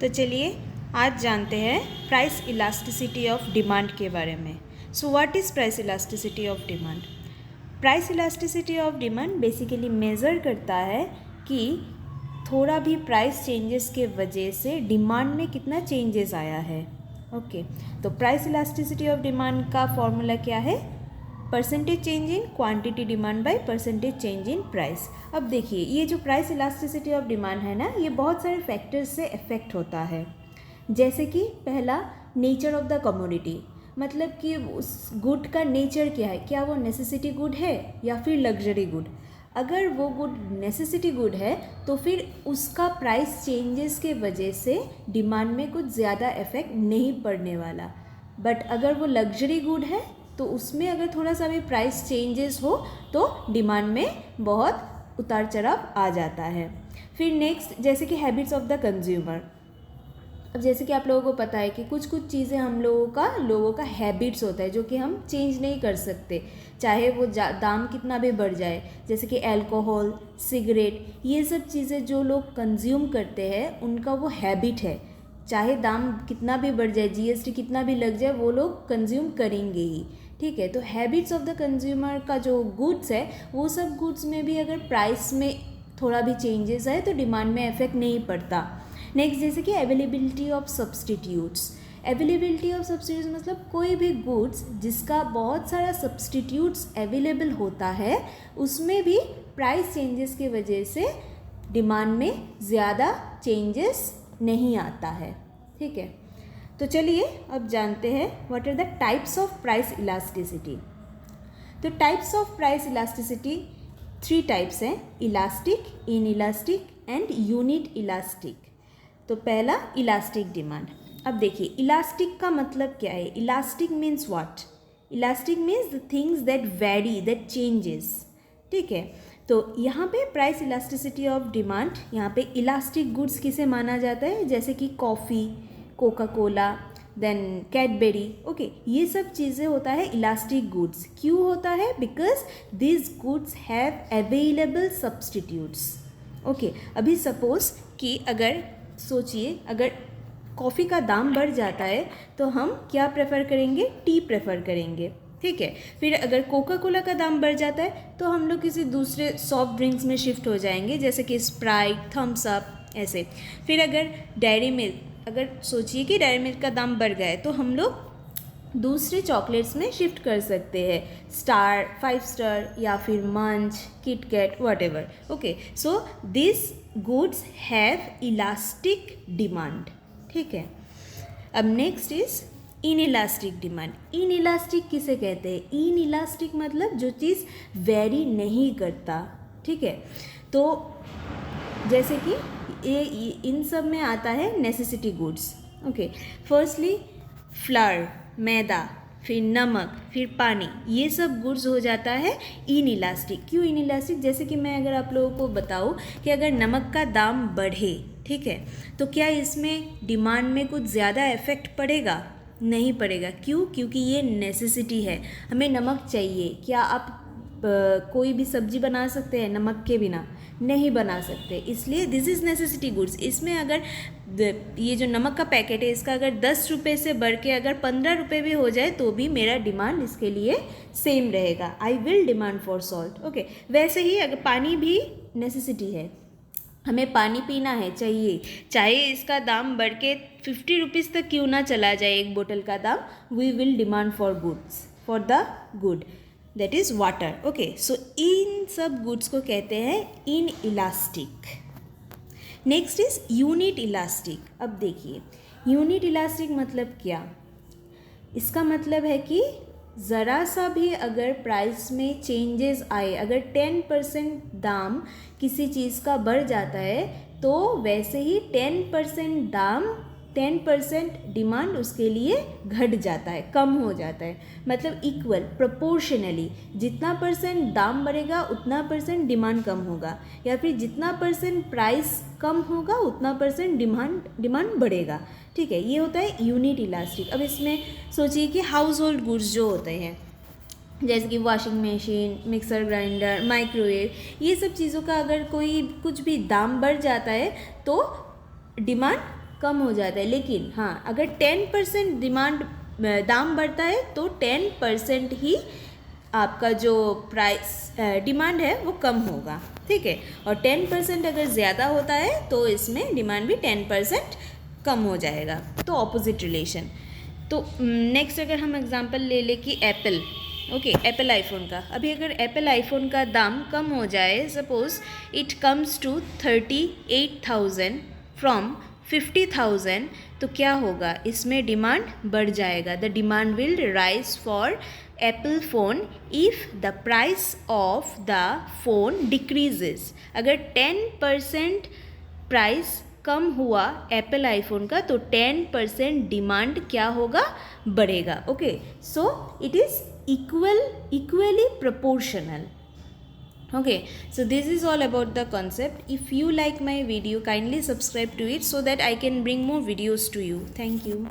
तो चलिए आज जानते हैं प्राइस इलास्टिसिटी ऑफ डिमांड के बारे में। So what is price elasticity of demand? Price elasticity of demand basically measure करता है कि थोड़ा भी प्राइस चेंजेस के वजह से डिमांड में कितना चेंजेस आया है। ओके, तो प्राइस इलास्टिसिटी ऑफ डिमांड का फॉर्मूला क्या है? Percentage change in quantity demand by percentage change in price. अब देखिए, ये जो प्राइस इलास्टिसिटी ऑफ डिमांड है ना, ये बहुत सारे फैक्टर्स से इफेक्ट होता है। जैसे कि पहला, नेचर ऑफ द कमोडिटी, मतलब कि उस गुड का नेचर क्या है, क्या वो नेसेसिटी गुड है या फिर लग्जरी गुड। अगर वो गुड नेसेसिटी गुड है तो फिर उसका प्राइस चेंजेस के वजह से डिमांड में कुछ ज़्यादा इफेक्ट नहीं पड़ने वाला। बट अगर वो लग्जरी गुड है तो उसमें अगर थोड़ा सा भी प्राइस चेंजेस हो तो डिमांड में बहुत उतार चढ़ाव आ जाता है। फिर नेक्स्ट, जैसे कि हैबिट्स ऑफ द कंज्यूमर। अब जैसे कि आप लोगों को पता है कि कुछ चीज़ें हम लोगों का हैबिट्स होता है जो कि हम चेंज नहीं कर सकते, चाहे वो दाम कितना भी बढ़ जाए। जैसे कि अल्कोहल, सिगरेट, ये सब चीज़ें जो लोग कंज्यूम करते हैं उनका वो हैबिट है, चाहे दाम कितना भी बढ़ जाए, जीएसटी कितना भी लग जाए, वो लोग कंज्यूम करेंगे ही। ठीक है, तो हैबिट्स ऑफ द कंज्यूमर का जो गुड्स है, वो सब गुड्स में भी अगर प्राइस में थोड़ा भी चेंजेस आए तो डिमांड में इफेक्ट नहीं पड़ता। नेक्स्ट, जैसे कि availability of substitutes. Availability of substitutes मतलब कोई भी गुड्स जिसका बहुत सारा सब्सटीट्यूट्स अवेलेबल होता है, उसमें भी प्राइस चेंजेस की वजह से डिमांड में ज़्यादा चेंजेस नहीं आता है। ठीक है, तो चलिए अब जानते हैं what are the types of price elasticity. तो types of price elasticity 3 types हैं, elastic, inelastic and unit elastic. तो पहला, इलास्टिक डिमांड। अब देखिए, इलास्टिक का मतलब क्या है? Elastic means what? Elastic means the things that very, that changes. ठीक है, तो यहाँ पे प्राइस इलास्टिसिटी ऑफ डिमांड, यहाँ पे इलास्टिक गुड्स किसे माना जाता है? जैसे कि coffee, Coca Cola, then Cadbury. Okay, ये सब चीज़ें होता है इलास्टिक गुड्स। क्यों होता है? Because this goods have available substitutes. Okay, अभी सपोज कि अगर सोचिए, अगर कॉफ़ी का दाम बढ़ जाता है तो हम क्या प्रेफर करेंगे? टी प्रेफर करेंगे। ठीक है, फिर अगर कोका कोला का दाम बढ़ जाता है तो हम लोग किसी दूसरे सॉफ्ट ड्रिंक्स में शिफ्ट हो जाएंगे, जैसे कि स्प्राइट, थम्स अप, ऐसे। फिर अगर डेयरी मिल्क, अगर सोचिए कि डेयरी मिल्क का दाम बढ़ गया है तो हम लोग दूसरे चॉकलेट्स में शिफ्ट कर सकते हैं, स्टार, 5 स्टार या फिर मंच, KitKat, whatever. Okay, so this goods have elastic demand. ठीक है, अब next is in elastic demand. In elastic किसे कहते हैं? इन इलास्टिक मतलब जो चीज़ वेरी नहीं करता। ठीक है, तो जैसे कि ये इन सब में आता है necessity goods. Okay, firstly flour, मैदा, फिर नमक, फिर पानी, ये सब गुड्स हो जाता है इन इलास्टिक। क्यों इन इलास्टिक? जैसे कि मैं अगर आप लोगों को बताऊँ कि अगर नमक का दाम बढ़े, ठीक है, तो क्या इसमें डिमांड में कुछ ज़्यादा इफेक्ट पड़ेगा? नहीं पड़ेगा। क्यों? क्योंकि ये नेसेसिटी है, हमें नमक चाहिए। क्या आप कोई भी सब्जी बना सकते हैं नमक के बिना? नहीं बना सकते, इसलिए दिस इज़ नेसेसिटी गुड्स। इसमें अगर ये जो नमक का पैकेट है, इसका अगर 10 रुपये से बढ़ के अगर 15 रुपये भी हो जाए तो भी मेरा डिमांड इसके लिए सेम रहेगा। I will demand for salt. Okay, वैसे ही अगर पानी भी नेसेसिटी है, हमें पानी पीना है, चाहिए, चाहे इसका दाम बढ़ के 50 रुपीज़ तक क्यों ना चला जाए एक बोतल का दाम, we will demand for goods, for the good, that is water. Okay, so इन सब गुड्स को कहते हैं inelastic. Next is unit elastic. अब देखिए, यूनिट इलास्टिक मतलब क्या? इसका मतलब है कि ज़रा सा भी अगर प्राइस में चेंजेस आए, अगर 10% दाम किसी चीज़ का बढ़ जाता है तो वैसे ही 10% दाम, 10% डिमांड उसके लिए घट जाता है, कम हो जाता है। मतलब इक्वल, प्रोपोर्शनली, जितना परसेंट दाम बढ़ेगा उतना परसेंट डिमांड कम होगा, या फिर जितना परसेंट प्राइस कम होगा उतना परसेंट डिमांड बढ़ेगा। ठीक है, ये होता है यूनिट इलास्टिक। अब इसमें सोचिए कि हाउस होल्ड गुड्स जो होते हैं, जैसे कि washing machine, mixer grinder, microwave, ये सब चीज़ों का अगर कोई कुछ भी दाम बढ़ जाता है तो डिमांड कम हो जाता है, लेकिन हाँ अगर 10% दाम बढ़ता है तो 10% ही आपका जो प्राइस डिमांड है वो कम होगा, ठीक है। और 10% अगर ज़्यादा होता है तो इसमें डिमांड भी 10% कम हो जाएगा, तो ऑपोजिट रिलेशन। तो नेक्स्ट अगर हम एग्जांपल ले लें कि एप्पल, ओके, एप्पल आईफोन का, अभी अगर एप्पल आईफोन का दाम कम हो जाए, suppose it comes to 38,000 from 50,000, तो क्या होगा, इसमें डिमांड बढ़ जाएगा। The demand will rise for Apple phone if the price of the phone decreases. अगर 10% प्राइस कम हुआ एप्पल आईफोन का तो 10% डिमांड क्या होगा, बढ़ेगा। Okay, so it is equally proportional. Okay, so this is all about the concept. If you like my video, kindly subscribe to it so that I can bring more videos to you. Thank you.